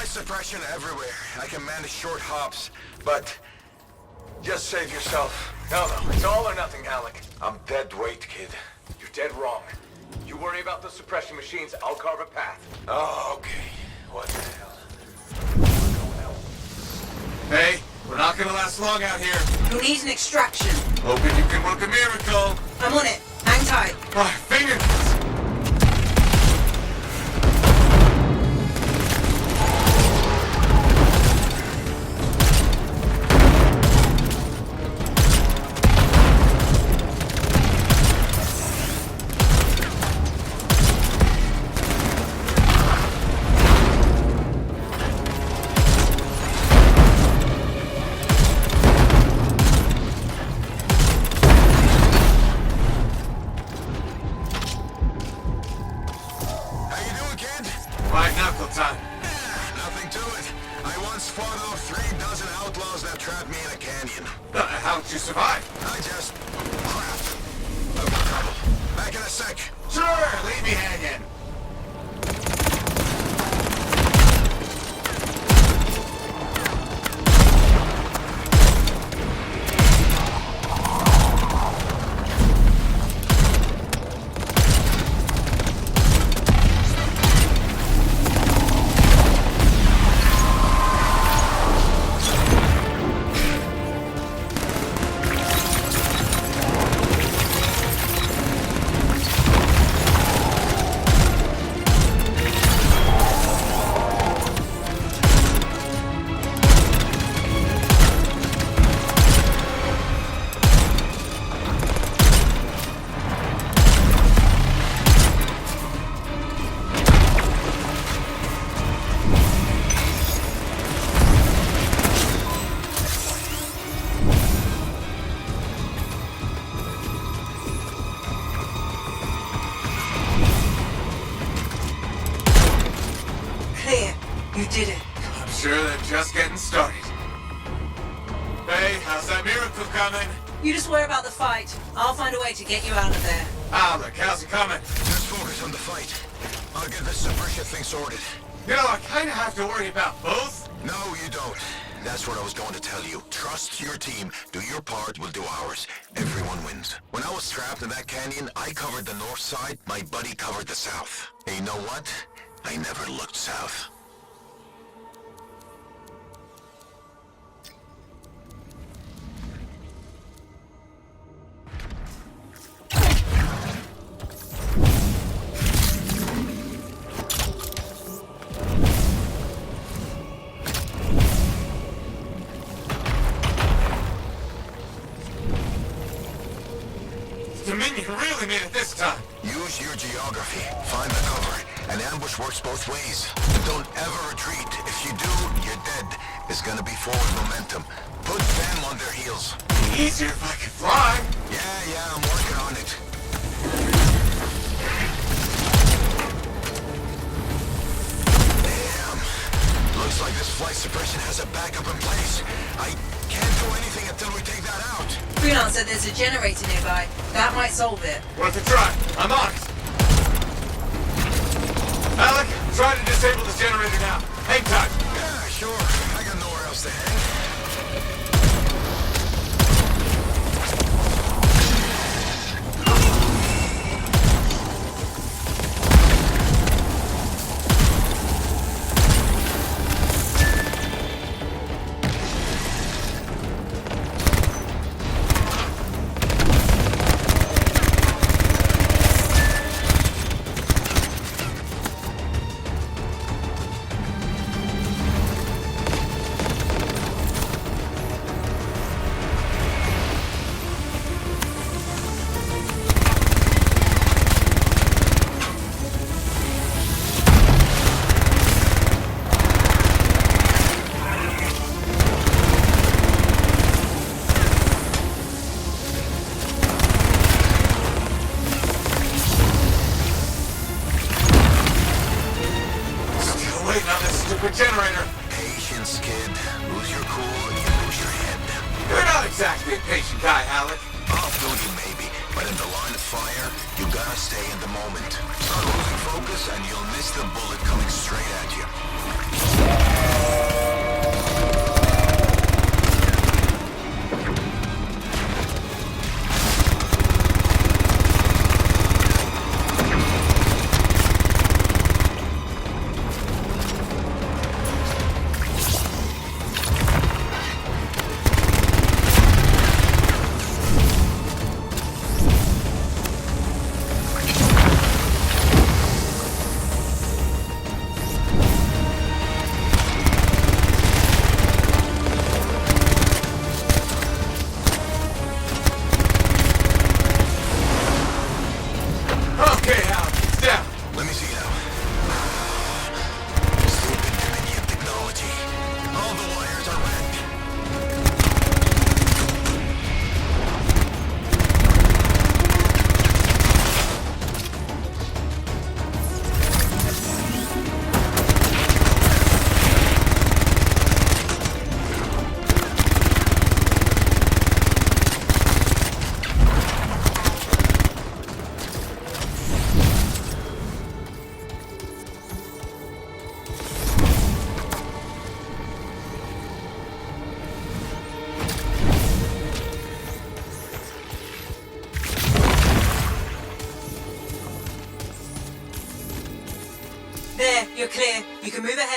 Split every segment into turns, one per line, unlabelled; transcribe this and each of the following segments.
suppression everywhere. I can manage short hops, but just save yourself.
No, it's all or nothing, Alec.
I'm dead weight, kid.
You're dead wrong. You worry about the suppression machines, I'll carve a path.
Oh, okay. What the hell?
Hey, we're not gonna last long out here.
Who needs an extraction?
Hoping you can work a miracle.
I'm on it. Hang tight.
My fingers. Time.
Nothing to it. I once fought off 3 dozen outlaws that trapped me in a canyon.
How'd you survive?
I just... crap. I'm in trouble. Back in a sec.
Sure, leave me hanging.
You did it.
I'm sure they're just getting started. Hey, how's that miracle coming?
You just worry about the fight. I'll find a way to get you out of there.
Alec, how's it coming?
Just focus on the fight. I'll get this suppression thing sorted.
You know, I kind of have to worry about both.
No, you don't. That's what I was going to tell you. Trust your team. Do your part, we'll do ours. Everyone wins. When I was trapped in that canyon, I covered the north side, my buddy covered the south. And you know what? I never looked south.
Dominion really made it this time.
Use your geography. Find the cover. An ambush works both ways. But don't ever retreat. If you do, you're dead. It's gonna be forward momentum. Put them on their heels.
Easier if I could fly.
Yeah, I'm working on it. Damn. Looks like this flight suppression has a backup in place. I can't do anything until we take that out.
Freelance said there's a generator nearby. That might solve it.
Worth a try. I'm on it. Alec, try to disable the generator now. Hang tight.
Yeah, sure. I got nowhere else to hang.
Generator.
Patience, kid. Lose your cool and you lose your head.
You're not exactly a patient guy, Alec.
Off duty, maybe, but in the line of fire, you gotta stay in the moment. Start losing focus and you'll miss the bullet coming straight at you.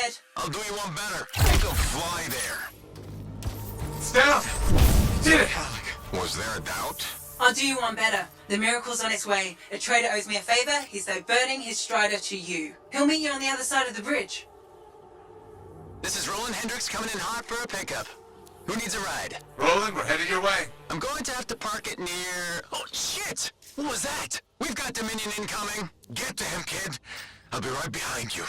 ahead.
I'll do you one better. Make him fly there.
It's down. You did it, Alec.
Was there a doubt?
I'll do you one better. The miracle's on its way. A trader owes me a favor. He's though burning his strider to you. He'll meet you on the other side of the bridge.
This is Roland Hendricks coming in hot for a pickup. Who needs a ride?
Roland, we're headed your way.
I'm going to have to park it near... Oh, shit! What was that? We've got Dominion incoming. Get to him, kid. I'll be right behind you.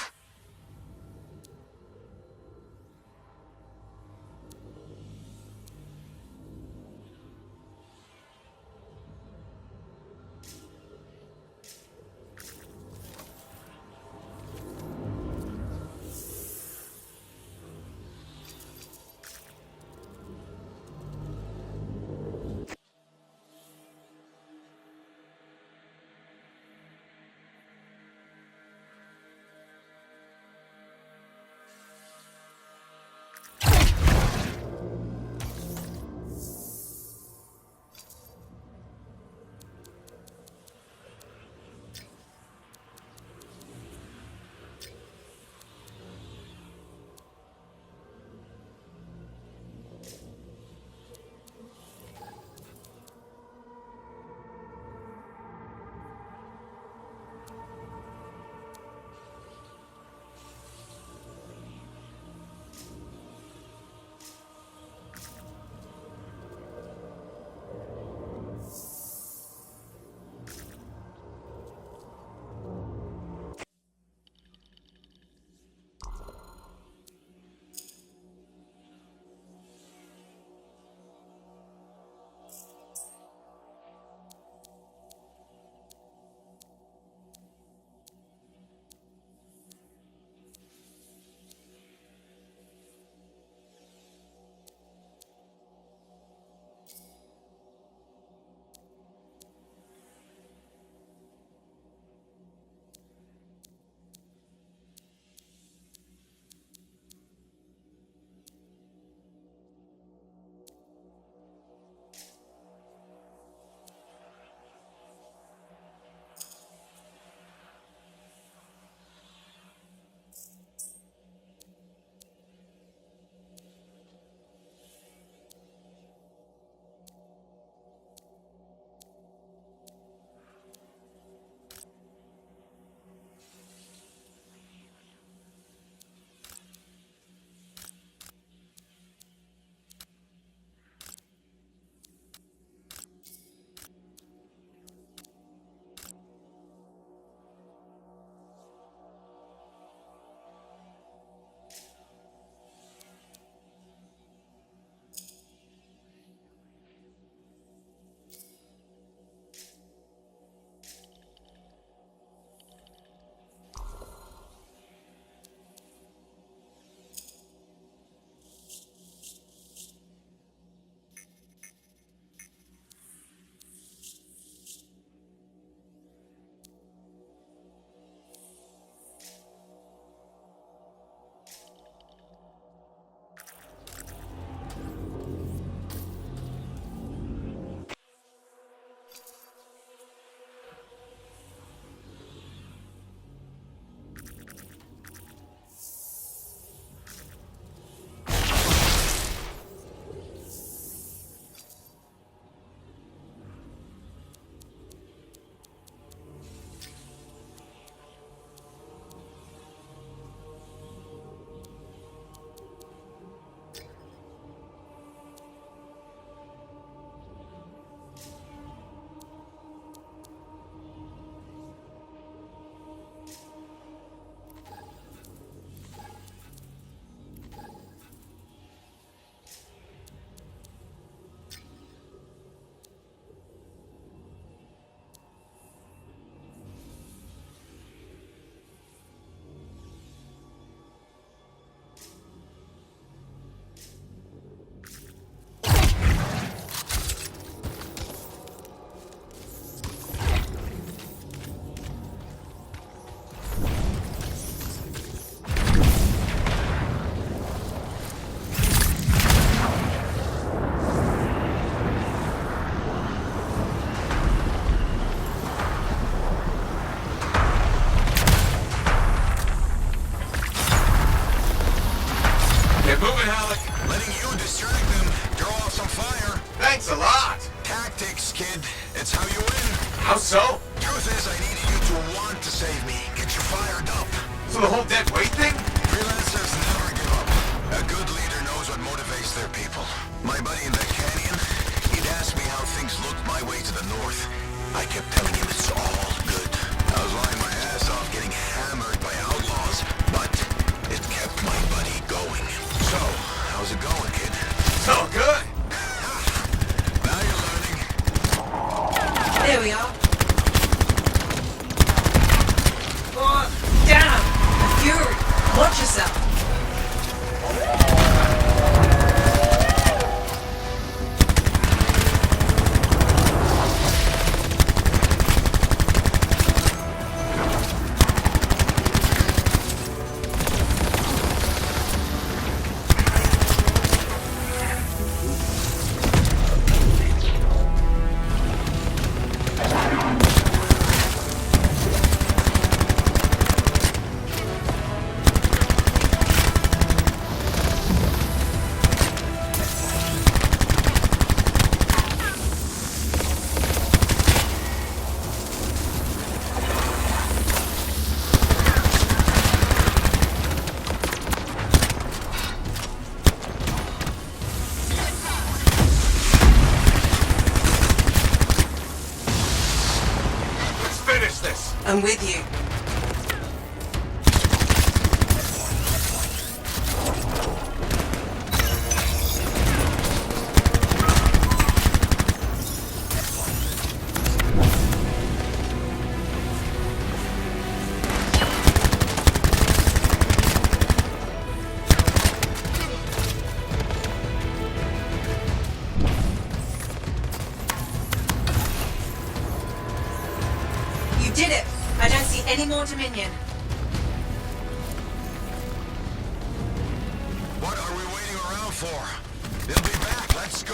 Get moving, Halleck.
Letting you distract them, draw off some fire.
Thanks a lot.
Tactics, kid. It's how you win.
How so?
Truth is, I needed you to want to save me. Get you fired up.
So the whole dead weight thing?
Freelancers never give up. A good leader knows what motivates their people. My buddy in that canyon, he'd asked me how things looked my way to the north. I kept telling him it's all good. I was lying my ass off getting hammered by outlaws, but it kept my buddy going. So, how's it going, kid?
So good.
Now you're learning.
There we are. Oh, damn! Fury! Watch yourself! I'm with you. You did it! I don't see any more Dominion.
What are we waiting around for? They'll be back. Let's go.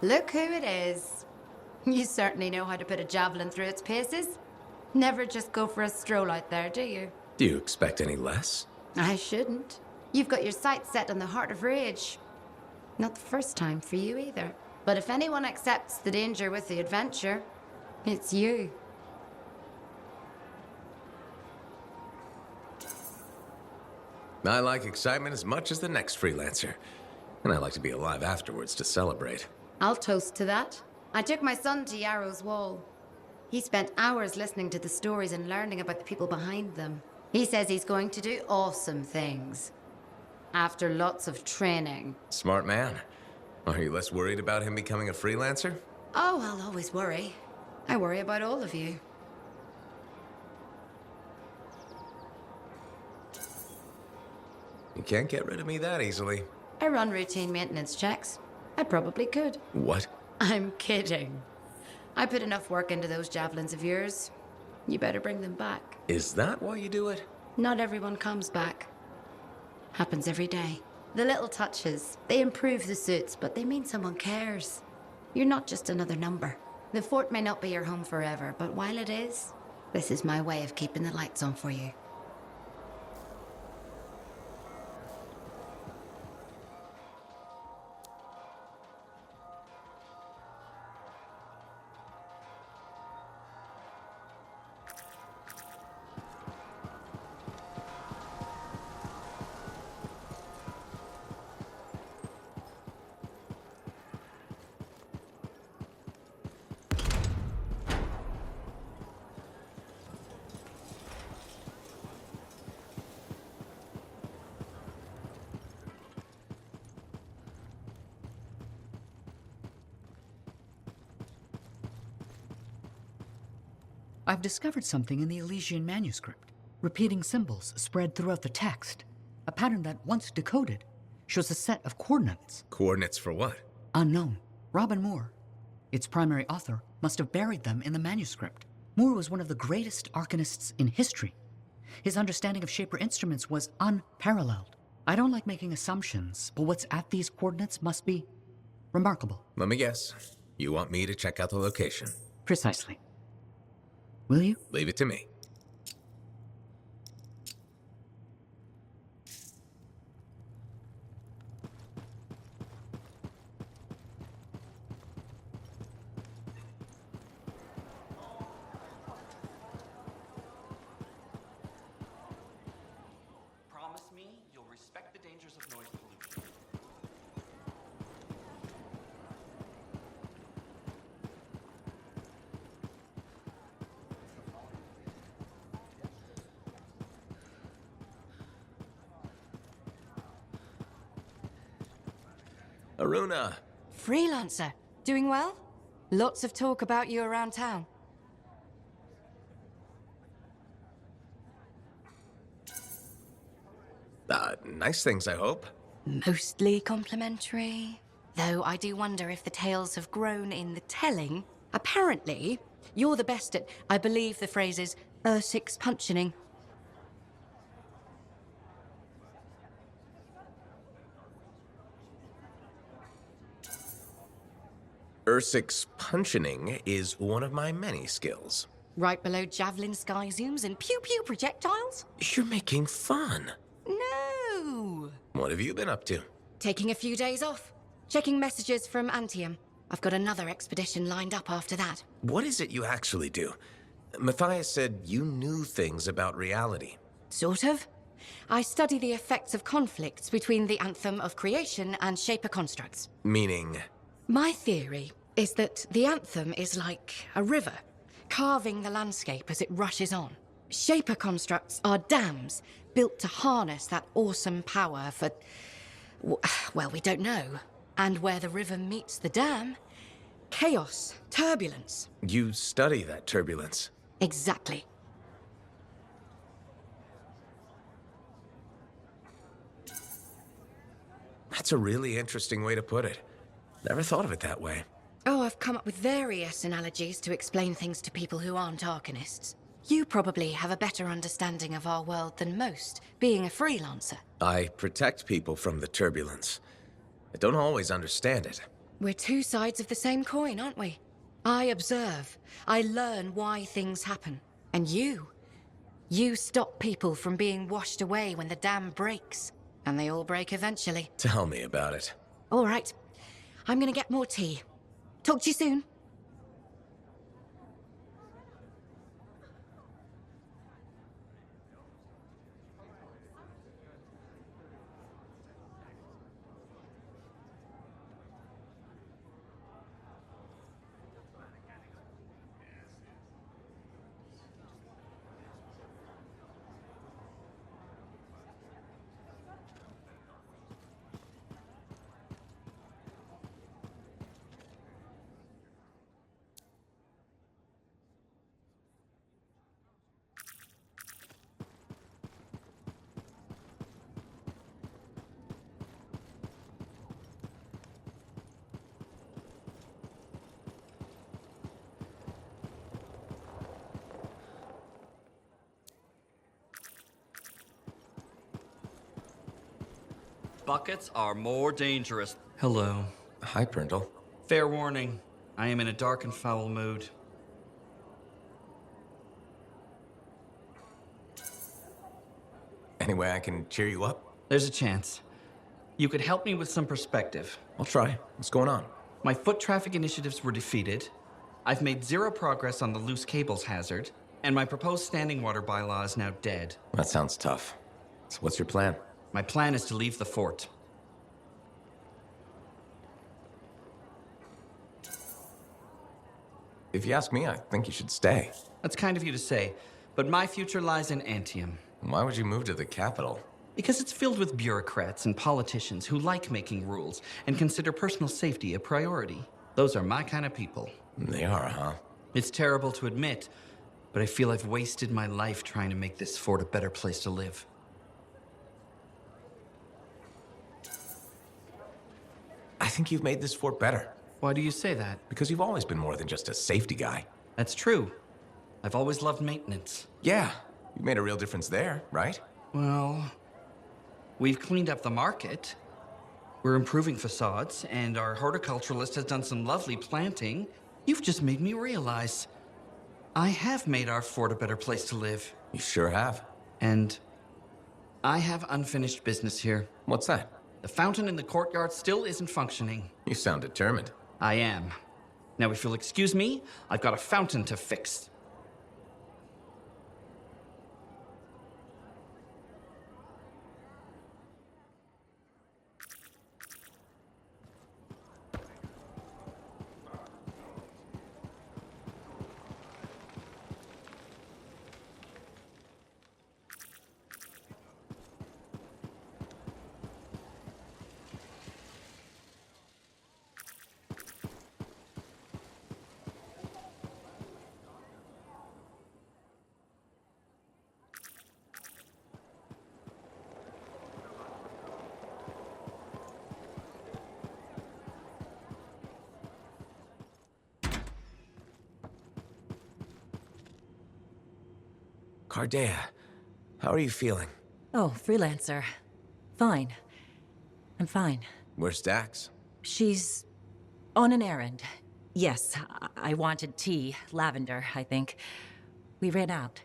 Look who it is. You certainly know how to put a javelin through its paces. Never just go for a stroll out there, do you?
Do you expect any less?
I shouldn't. You've got your sights set on the Heart of Rage. Not the first time for you either. But if anyone accepts the danger with the adventure, it's you.
I like excitement as much as the next freelancer. And I like to be alive afterwards to celebrate.
I'll toast to that. I took my son to Yarrow's Wall. He spent hours listening to the stories and learning about the people behind them. He says he's going to do awesome things. After lots of training.
Smart man. Are you less worried about him becoming a freelancer?
Oh, I'll always worry. I worry about all of you.
You can't get rid of me that easily.
I run routine maintenance checks. I probably could.
What?
I'm kidding. I put enough work into those javelins of yours. You better bring them back.
Is that why you do it?
Not everyone comes back. Happens every day. The little touches, they improve the suits, but they mean someone cares. You're not just another number. The fort may not be your home forever, but while it is, this is my way of keeping the lights on for you.
I've discovered something in the Elysian manuscript. Repeating symbols spread throughout the text. A pattern that, once decoded, shows a set of coordinates.
Coordinates for what?
Unknown. Robin Moore, its primary author, must have buried them in the manuscript. Moore was one of the greatest arcanists in history. His understanding of Shaper instruments was unparalleled. I don't like making assumptions, but what's at these coordinates must be remarkable.
Let me guess. You want me to check out the location?
Precisely. Will you?
Leave it to me.
Promise me you'll respect the dangers of noise pollution.
Aruna!
Freelancer. Doing well? Lots of talk about you around town.
Nice things, I hope.
Mostly complimentary. Though I do wonder if the tales have grown in the telling. Apparently, you're the best at, I believe the phrase is, Ursix punching.
Ursix punching is one of my many skills.
Right below javelin sky zooms and pew-pew projectiles?
You're making fun.
No!
What have you been up to?
Taking a few days off. Checking messages from Anthem. I've got another expedition lined up after that.
What is it you actually do? Matthias said you knew things about reality.
Sort of. I study the effects of conflicts between the Anthem of creation and Shaper constructs.
Meaning?
My theory is that the Anthem is like a river, carving the landscape as it rushes on. Shaper constructs are dams built to harness that awesome power for, well, we don't know. And where the river meets the dam, chaos, turbulence.
You study that turbulence.
Exactly.
That's a really interesting way to put it. Never thought of it that way.
Oh, I've come up with various analogies to explain things to people who aren't arcanists. You probably have a better understanding of our world than most, being a freelancer.
I protect people from the turbulence. I don't always understand it.
We're two sides of the same coin, aren't we? I observe. I learn why things happen. And you You stop people from being washed away when the dam breaks. And they all break eventually.
Tell me about it.
All right. I'm gonna get more tea. Talk to you soon.
Buckets are more dangerous. Hello.
Hi, Prindle.
Fair warning, I am in a dark and foul mood.
Any way I can cheer you up?
There's a chance. You could help me with some perspective.
I'll try. What's going on?
My foot traffic initiatives were defeated. I've made zero progress on the loose cables hazard, and my proposed standing water bylaw is now dead.
That sounds tough. So what's your plan?
My plan is to leave the fort.
If you ask me, I think you should stay.
That's kind of you to say, but my future lies in Anthem.
Why would you move to the capital?
Because it's filled with bureaucrats and politicians who like making rules and consider personal safety a priority. Those are my kind of people.
They are, huh?
It's terrible to admit, but I feel I've wasted my life trying to make this fort a better place to live.
I think you've made this fort better.
Why do you say that?
Because you've always been more than just a safety guy.
That's true. I've always loved maintenance.
Yeah, you made a real difference there, right?
Well, we've cleaned up the market. We're improving facades, and our horticulturalist has done some lovely planting. You've just made me realize I have made our fort a better place to live.
You sure have.
And I have unfinished business here.
What's that?
The fountain in the courtyard still isn't functioning.
You sound determined.
I am. Now, if you'll excuse me, I've got a fountain to fix.
Cardea, how are you feeling?
Oh, freelancer. Fine. I'm fine.
Where's Dax?
She's on an errand. Yes, I wanted tea. Lavender, I think. We ran out.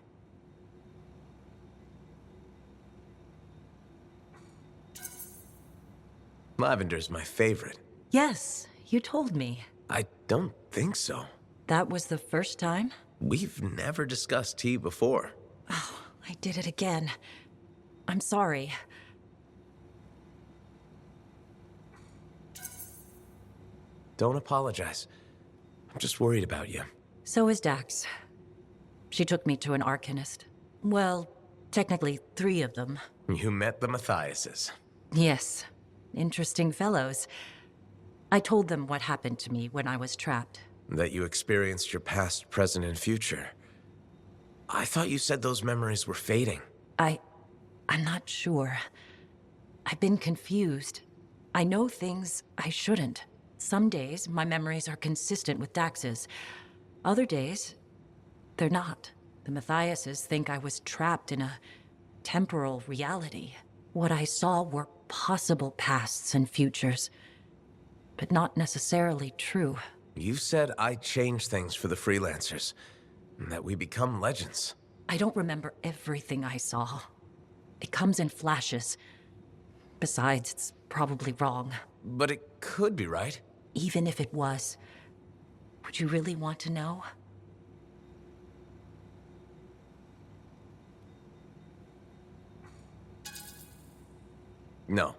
Lavender's my favorite.
Yes, you told me.
I don't think so.
That was the first time?
We've never discussed tea before.
Oh, I did it again. I'm sorry.
Don't apologize. I'm just worried about you.
So is Dax. She took me to an arcanist. Well, technically 3 of them.
You met the Matthiases.
Yes. Interesting fellows. I told them what happened to me when I was trapped.
That you experienced your past, present, and future. I thought you said those memories were fading.
I'm not sure. I've been confused. I know things I shouldn't. Some days, my memories are consistent with Dax's. Other days, they're not. The Matthiases think I was trapped in a temporal reality. What I saw were possible pasts and futures, but not necessarily true.
You said I change things for the freelancers, and that we become legends.
I don't remember everything I saw. It comes in flashes. Besides, it's probably wrong.
But it could be right.
Even if it was, would you really want to know?
No.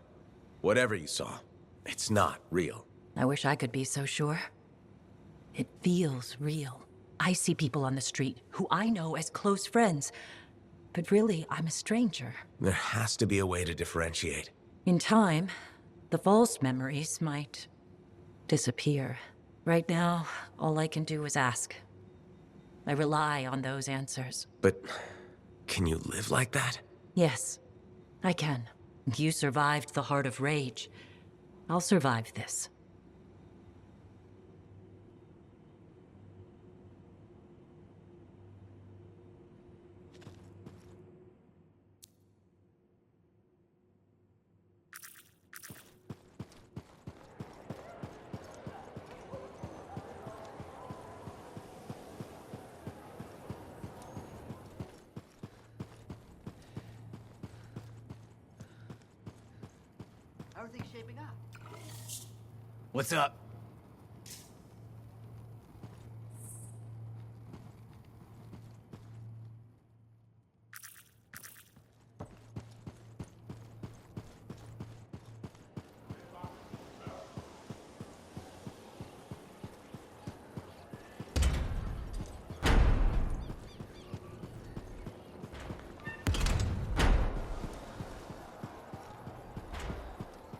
Whatever you saw, it's not real.
I wish I could be so sure. It feels real. I see people on the street who I know as close friends, but really, I'm a stranger.
There has to be a way to differentiate.
In time, the false memories might disappear. Right now, all I can do is ask. I rely on those answers.
But can you live like that?
Yes, I can. You survived the Heart of Rage. I'll survive this.
How are things shaping up?
What's up?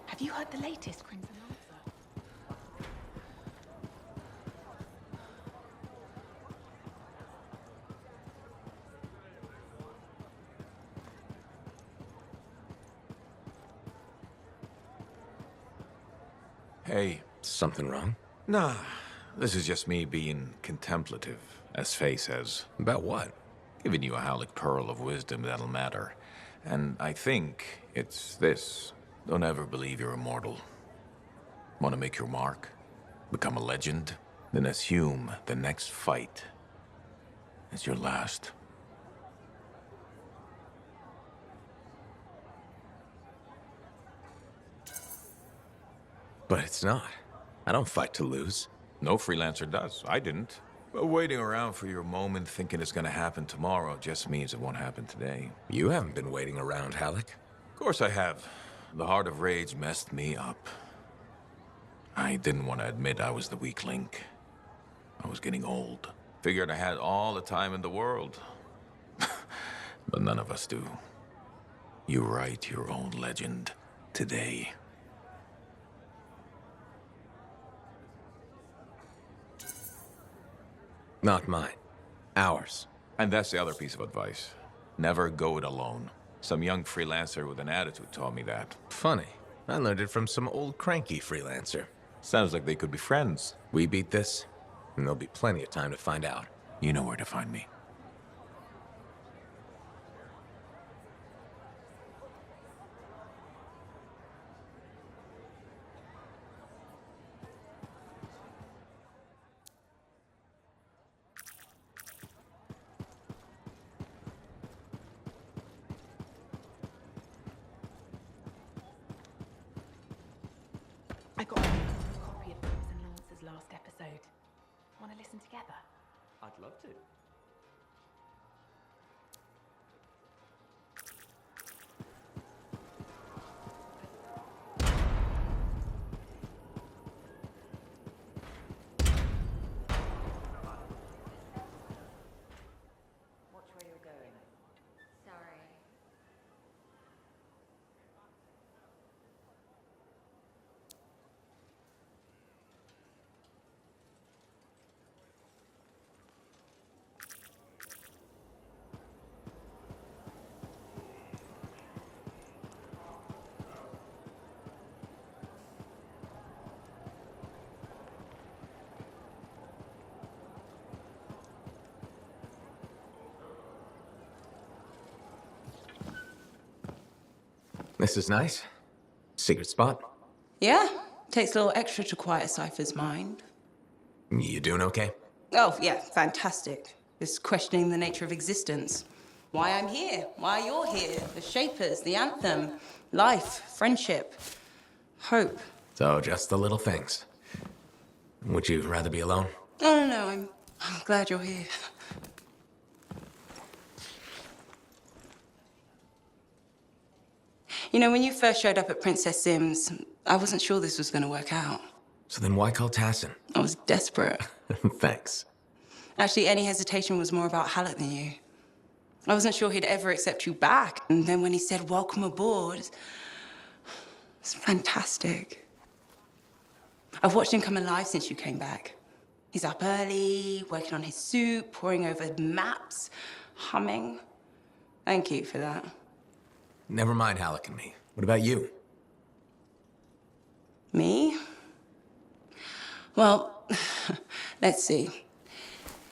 Have you heard the latest, Crimson Lancer?
Hey.
Something wrong?
Nah, this is just me being contemplative, as Faye says.
About what?
Giving you a Howlick pearl of wisdom that'll matter. And I think it's this. Don't ever believe you're immortal. Want to make your mark? Become a legend? Then assume the next fight is your last.
But it's not. I don't fight to lose.
No freelancer does. I didn't. But waiting around for your moment thinking it's gonna happen tomorrow just means it won't happen today.
You haven't been waiting around, Halleck.
Of course I have. The Heart of Rage messed me up. I didn't want to admit I was the weak link. I was getting old. Figured I had all the time in the world. But none of us do. You write your own legend today.
Not mine. Ours.
And that's the other piece of advice. Never go it alone. Some young freelancer with an attitude taught me that.
Funny. I learned it from some old cranky freelancer.
Sounds like they could be friends.
We beat this, and there'll be plenty of time to find out.
You know where to find me.
I got a copy of Crimson Lancer's last episode. Want to listen together?
I'd love to.
Watch where you're going. Sorry.
This is nice. Secret spot.
Yeah, takes a little extra to quiet Cypher's mind.
You doing okay?
Oh, yeah, fantastic. Just questioning the nature of existence. why I'm here, why you're here, the Shapers, the Anthem, life, friendship, hope.
So, just the little things. Would you rather be alone?
Oh, no, I'm glad you're here. You know, when you first showed up at Princess Sim's, I wasn't sure this was going to work out.
So then why call Tassin?
I was desperate.
Thanks.
Actually, any hesitation was more about Halleck than you. I wasn't sure he'd ever accept you back. And then when he said, welcome aboard, it's fantastic. I've watched him come alive since you came back. He's up early, working on his suit, poring over maps, humming. Thank you for that.
Never mind Halleck and me. What about you?
Me? Well, let's see.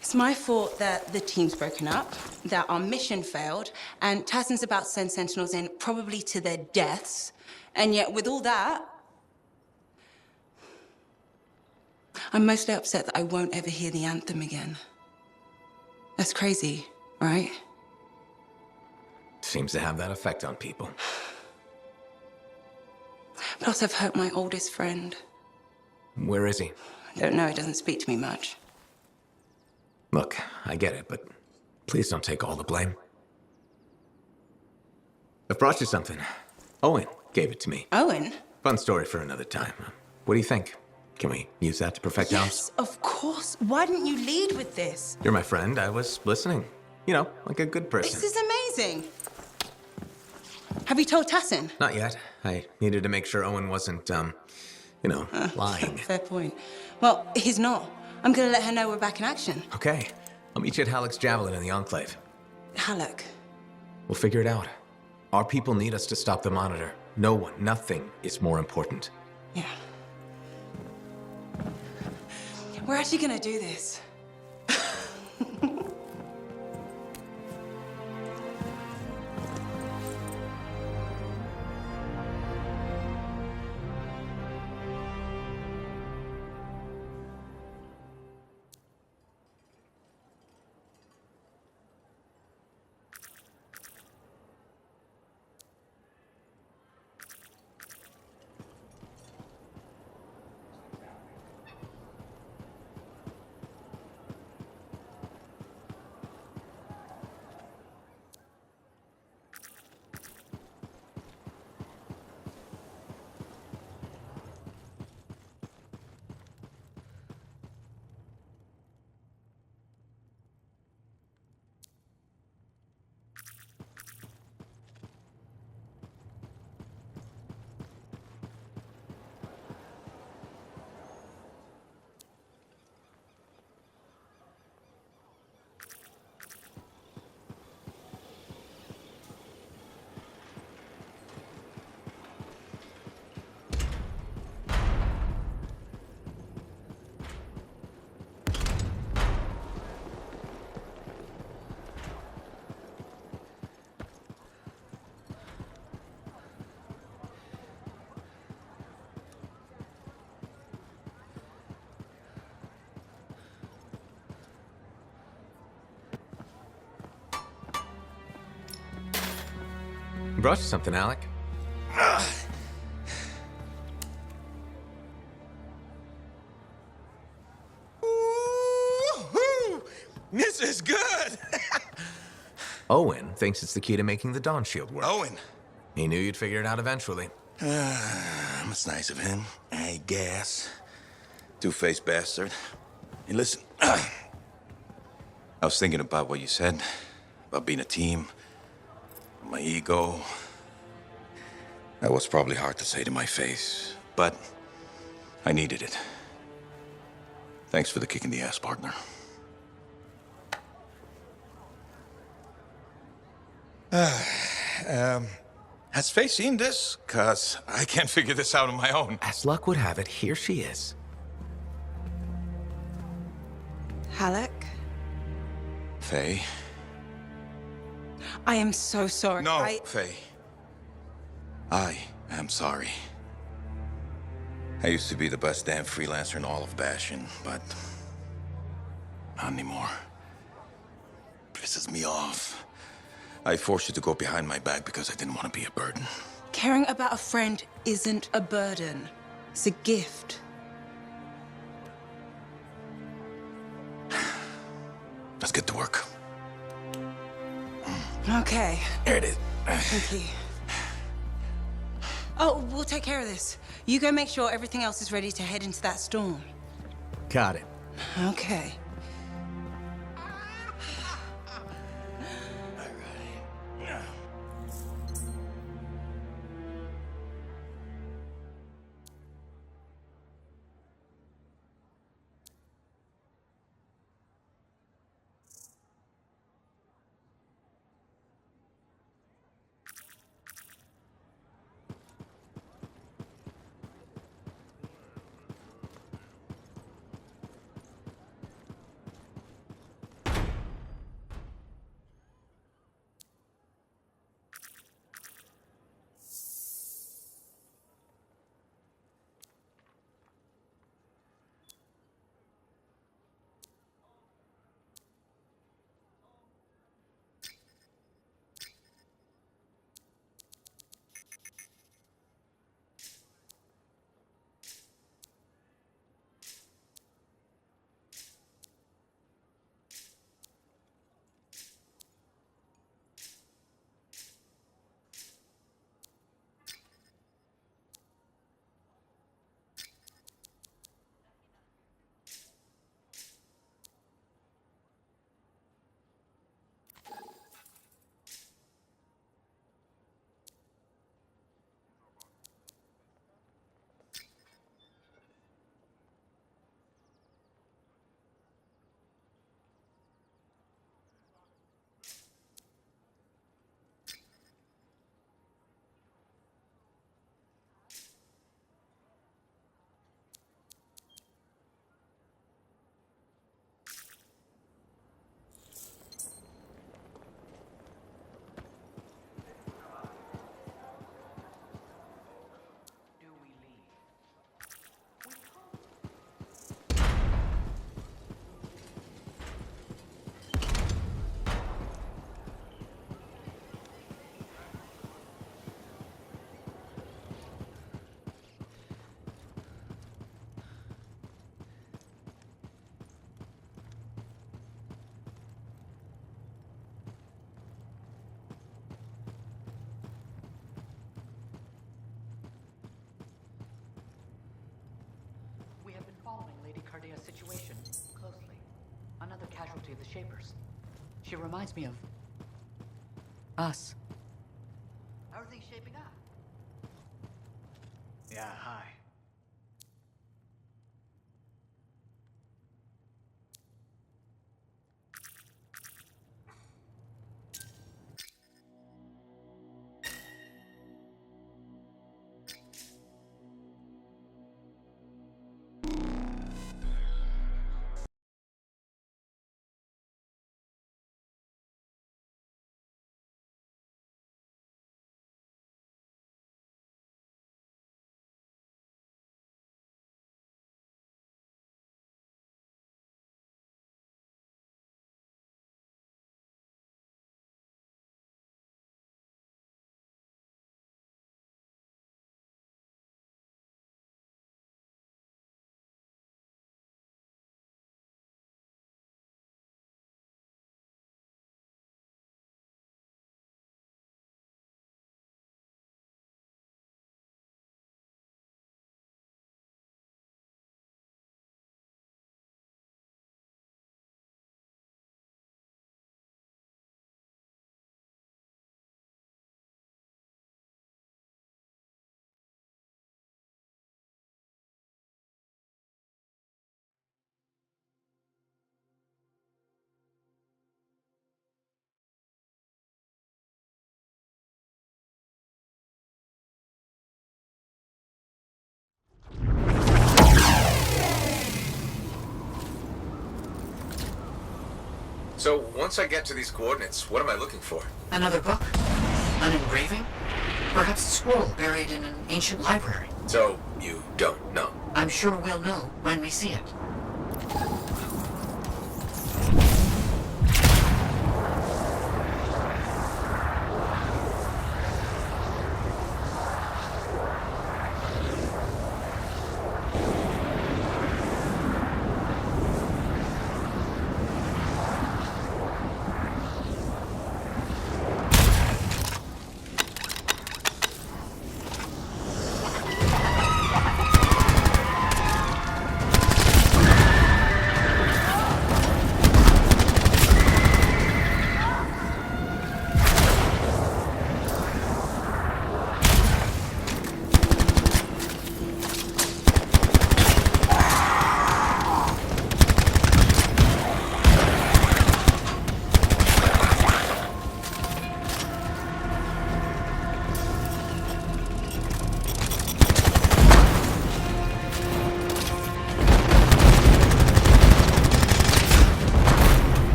It's my fault that the team's broken up, that our mission failed, and Tassin's about to send Sentinels in, probably to their deaths. And yet, with all that, I'm mostly upset that I won't ever hear the anthem again. That's crazy, right?
Seems to have that effect on people.
Plus, I've hurt my oldest friend.
Where is he?
I don't know, he doesn't speak to me much.
Look, I get it, but please don't take all the blame. I've brought you something. Owen gave it to me.
Owen?
Fun story for another time. What do you think? Can we use that to perfect ours?
Yes, of course. Why didn't you lead with this?
You're my friend. I was listening. You know, like a good person.
This is amazing. Have you told Tassin?
Not yet. I needed to make sure Owen wasn't, lying.
Fair point. Well, he's not. I'm gonna let her know we're back in action.
Okay. I'll meet you at Halleck's Javelin in the Enclave.
Halleck.
We'll figure it out. Our people need us to stop the Monitor. No one, nothing is more important.
Yeah. We're actually gonna do this.
Brought you something, Alec.
Woo-hoo! This is good!
Owen thinks it's the key to making the Dawn Shield work.
Owen.
He knew you'd figure it out eventually.
That's nice of him, I guess. Two-faced bastard. Hey, listen. I was thinking about what you said, about being a team, my ego. That was probably hard to say to my face, but I needed it. Thanks for the kick in the ass, partner. Has Faye seen this? 'Cause I can't figure this out on my own.
As luck would have it, here she is.
Halleck?
Faye?
I am so sorry.
No, Faye. I am sorry. I used to be the best damn freelancer in all of Bastion, but not anymore. Pisses me off.
I forced you to go behind my back because I didn't want to be a burden.
Caring about a friend isn't a burden. It's a gift.
Let's get to work.
Okay.
Here it is.
Thank you. Oh, we'll take care of this. You go make sure everything else is ready to head into that storm.
Got it.
Okay.
Cardea's situation closely. Another casualty of the Shapers. She reminds me of us. How are things shaping up? Yeah, hi.
So, once I get to these coordinates, what am I looking for?
Another book? An engraving? Perhaps a scroll buried in an ancient library.
So, you don't know?
I'm sure we'll know when we see it.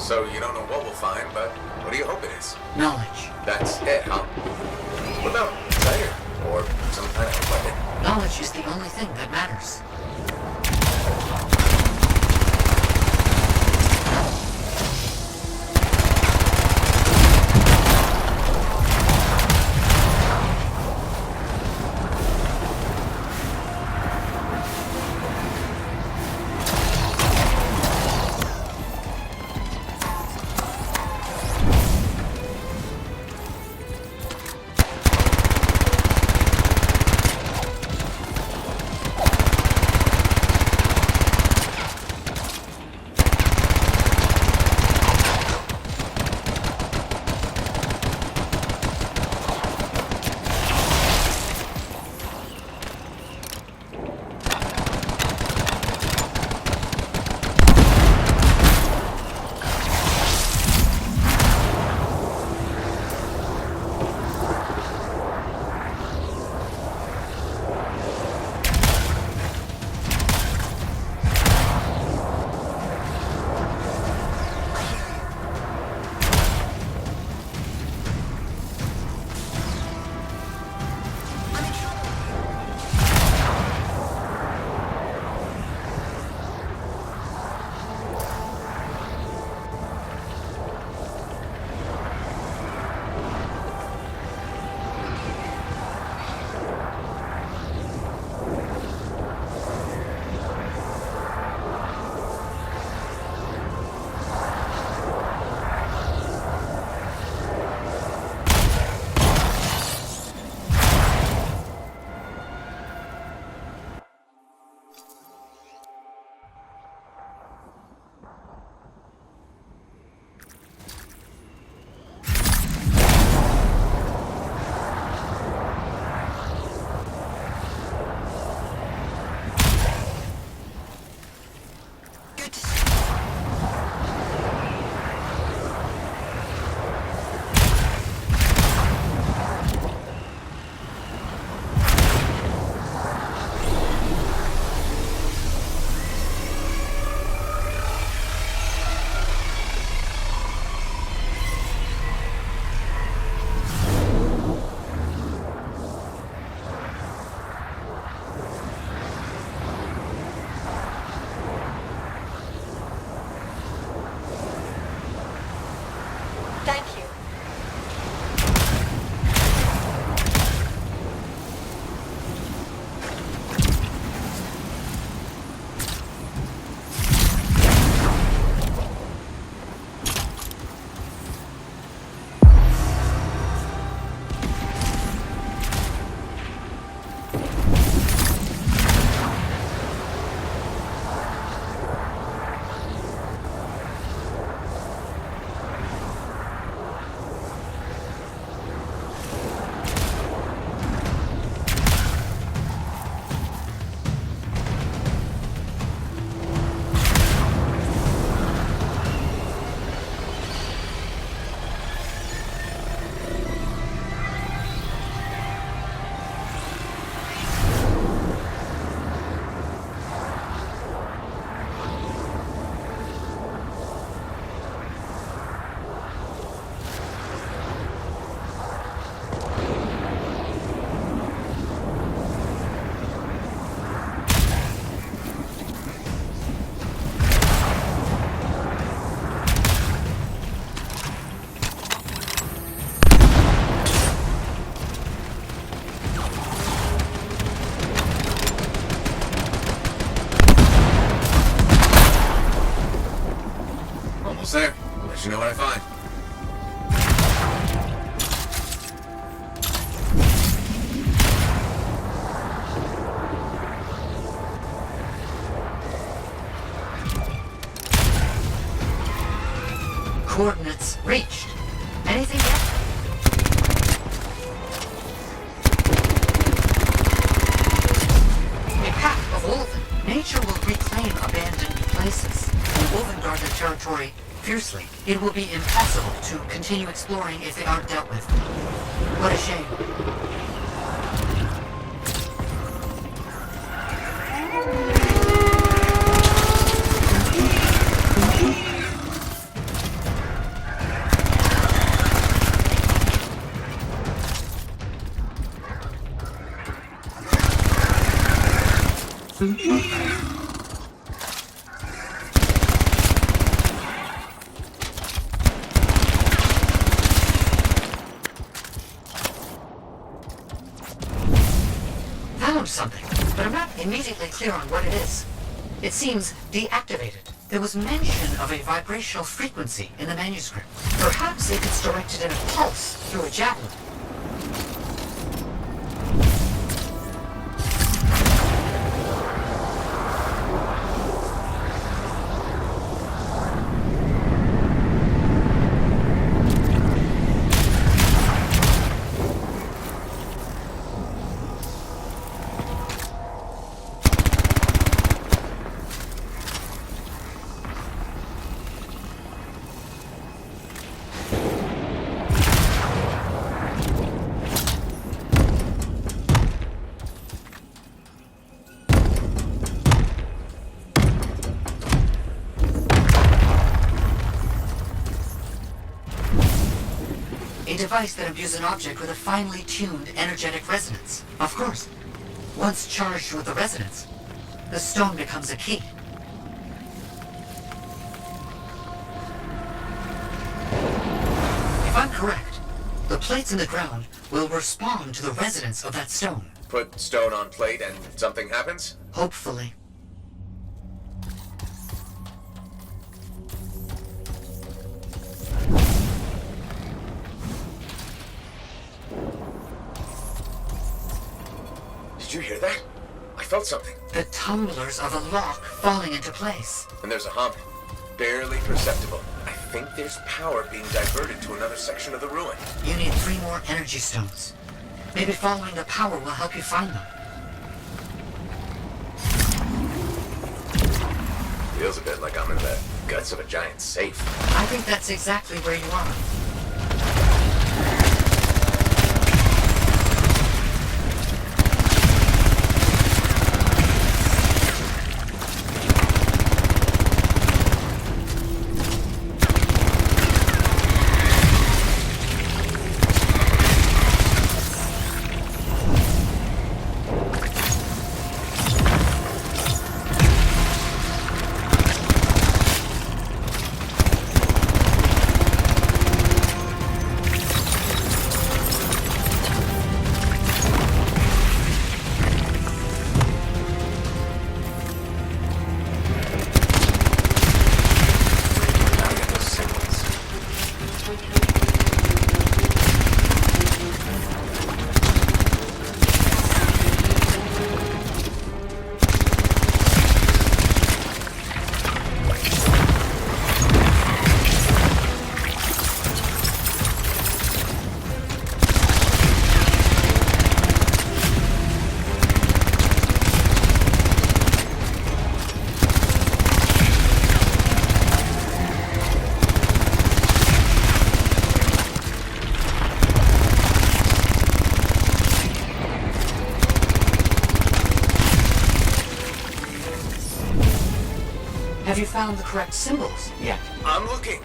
So you don't know what we'll find, but what do you hope it is?
Knowledge.
That's it, huh? What about fire? Or some kind of weapon?
Knowledge is the only thing that matters.
Thank you.
Almost there. I'll let you know what I find.
Coordinates reached. Anything yet? A pack of Wolven. Nature will reclaim abandoned places. The Wolven guard their territory fiercely. It will be impossible to continue exploring if they aren't dealt with. What a shame. Found something, but I'm not immediately clear on what it is. It seems deactivated. There was mention of a vibrational frequency in the manuscript. Perhaps if it's directed in a pulse through a javelin. A device that imbues an object with a finely tuned energetic resonance. Of course. Once charged with the resonance, the stone becomes a key. If I'm correct, the plates in the ground will respond to the resonance of that stone.
Put stone on plate and something happens?
Hopefully.
Did you hear that? I felt something.
The tumblers of a lock falling into place.
And there's a hum. Barely perceptible. I think there's power being diverted to another section of the ruin.
You need 3 more energy stones. Maybe following the power will help you find them.
Feels a bit like I'm in the guts of a giant safe.
I think that's exactly where you are. Have you found the correct symbols yet?
I'm looking.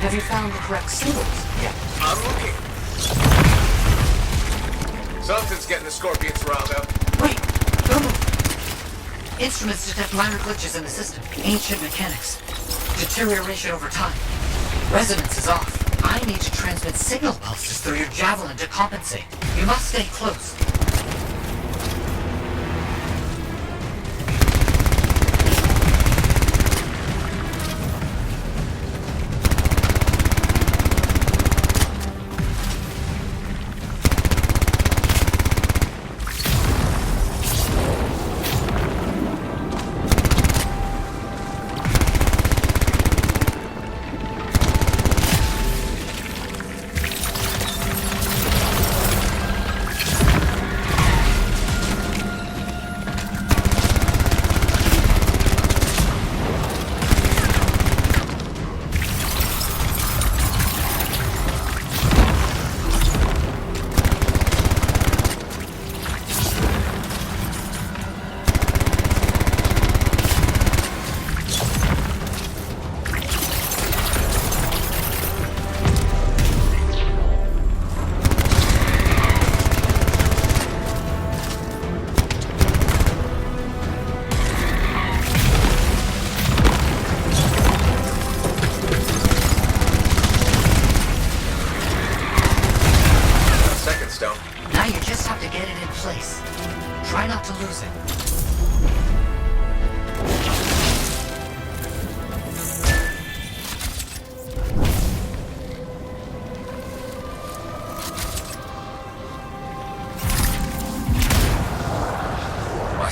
Have you found the correct symbols yet?
I'm looking. Something's getting the scorpions riled up.
Wait! Don't move! Instruments detect minor glitches in the system. Ancient mechanics. Deterioration over time. Resonance is off. I need to transmit signal pulses through your javelin to compensate. You must stay close.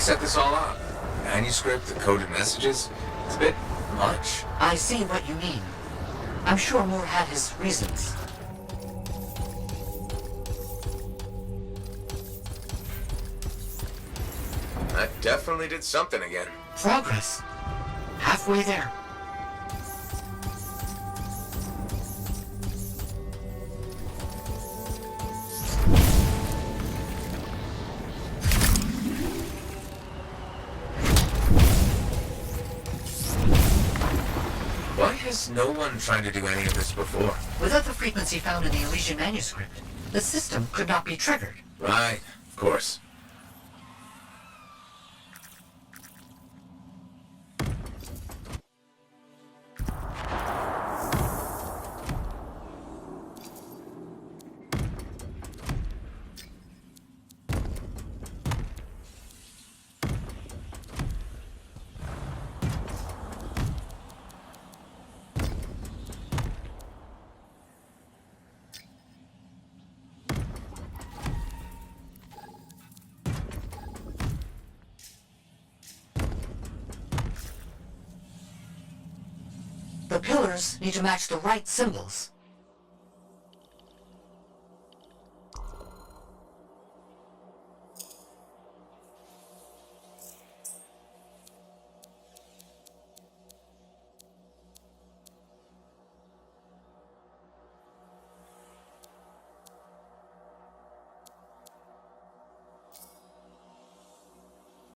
set this all up? Manuscript, the coded messages? It's a bit much.
I see what you mean. I'm sure Moore had his reasons.
That definitely did something again.
Progress. Halfway there.
Why has no one tried to do any of this before?
Without the frequency found in the Elysian manuscript, the system could not be triggered.
Right, of course.
The pillars need to match the right symbols.